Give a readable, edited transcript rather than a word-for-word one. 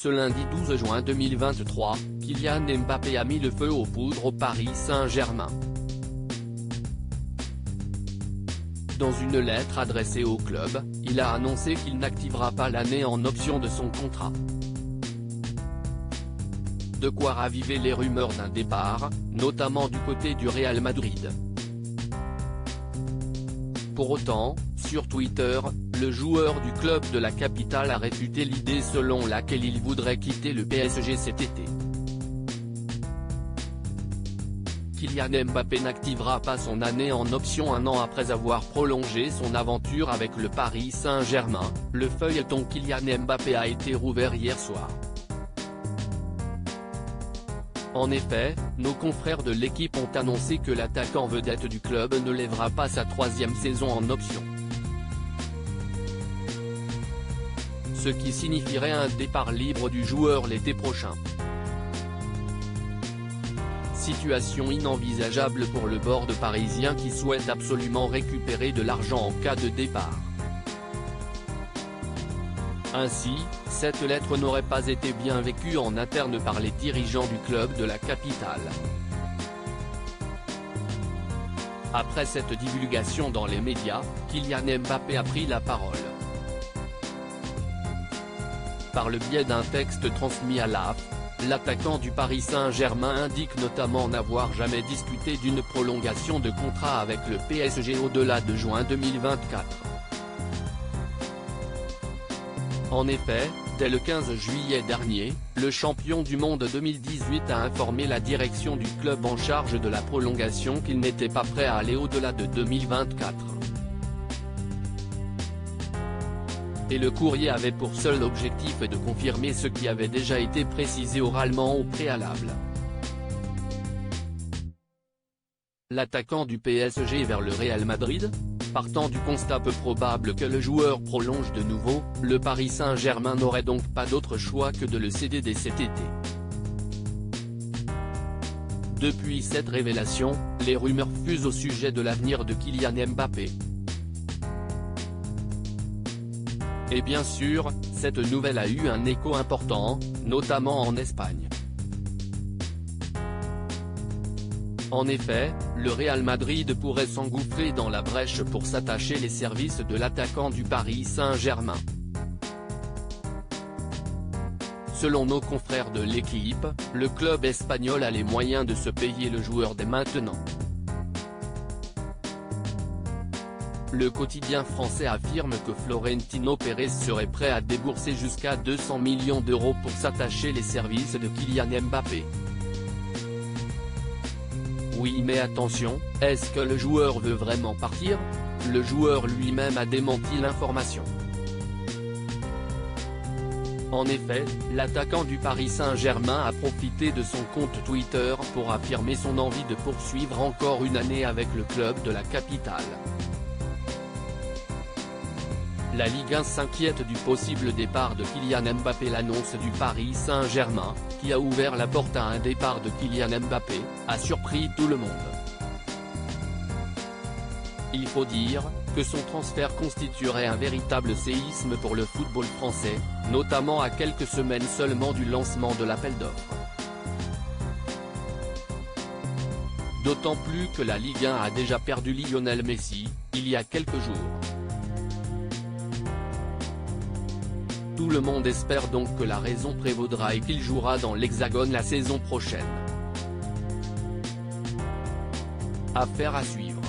Ce lundi 12 juin 2023, Kylian Mbappé a mis le feu aux poudres au Paris Saint-Germain. Dans une lettre adressée au club, il a annoncé qu'il n'activera pas l'année en option de son contrat. De quoi raviver les rumeurs d'un départ, notamment du côté du Real Madrid. Pour autant, sur Twitter, le joueur du club de la capitale a réfuté l'idée selon laquelle il voudrait quitter le PSG cet été. Kylian Mbappé n'activera pas son année en option un an après avoir prolongé son aventure avec le Paris Saint-Germain. Le feuilleton Kylian Mbappé a été rouvert hier soir. En effet, nos confrères de l'équipe ont annoncé que l'attaquant vedette du club ne lèvera pas sa troisième saison en option. Ce qui signifierait un départ libre du joueur l'été prochain. Situation inenvisageable pour le board parisien qui souhaite absolument récupérer de l'argent en cas de départ. Ainsi, cette lettre n'aurait pas été bien vécue en interne par les dirigeants du club de la capitale. Après cette divulgation dans les médias, Kylian Mbappé a pris la parole. Par le biais d'un texte transmis à l'AF, l'attaquant du Paris Saint-Germain indique notamment n'avoir jamais discuté d'une prolongation de contrat avec le PSG au-delà de juin 2024. En effet, dès le 15 juillet dernier, le champion du monde 2018 a informé la direction du club en charge de la prolongation qu'il n'était pas prêt à aller au-delà de 2024. Et le courrier avait pour seul objectif de confirmer ce qui avait déjà été précisé oralement au préalable. L'attaquant du PSG vers le Real Madrid ? Partant du constat peu probable que le joueur prolonge de nouveau, le Paris Saint-Germain n'aurait donc pas d'autre choix que de le céder dès cet été. Depuis cette révélation, les rumeurs fusent au sujet de l'avenir de Kylian Mbappé. Et bien sûr, cette nouvelle a eu un écho important, notamment en Espagne. En effet, le Real Madrid pourrait s'engouffrer dans la brèche pour s'attacher les services de l'attaquant du Paris Saint-Germain. Selon nos confrères de l'équipe, le club espagnol a les moyens de se payer le joueur dès maintenant. Le quotidien français affirme que Florentino Pérez serait prêt à débourser jusqu'à 200 millions d'euros pour s'attacher les services de Kylian Mbappé. Oui mais attention, est-ce que le joueur veut vraiment partir? Le joueur lui-même a démenti l'information. En effet, l'attaquant du Paris Saint-Germain a profité de son compte Twitter pour affirmer son envie de poursuivre encore une année avec le club de la capitale. La Ligue 1 s'inquiète du possible départ de Kylian Mbappé. L'annonce du Paris Saint-Germain, qui a ouvert la porte à un départ de Kylian Mbappé, a surpris tout le monde. Il faut dire que son transfert constituerait un véritable séisme pour le football français, notamment à quelques semaines seulement du lancement de l'appel d'offres. D'autant plus que la Ligue 1 a déjà perdu Lionel Messi, il y a quelques jours. Tout le monde espère donc que la raison prévaudra et qu'il jouera dans l'Hexagone la saison prochaine. Affaire à suivre.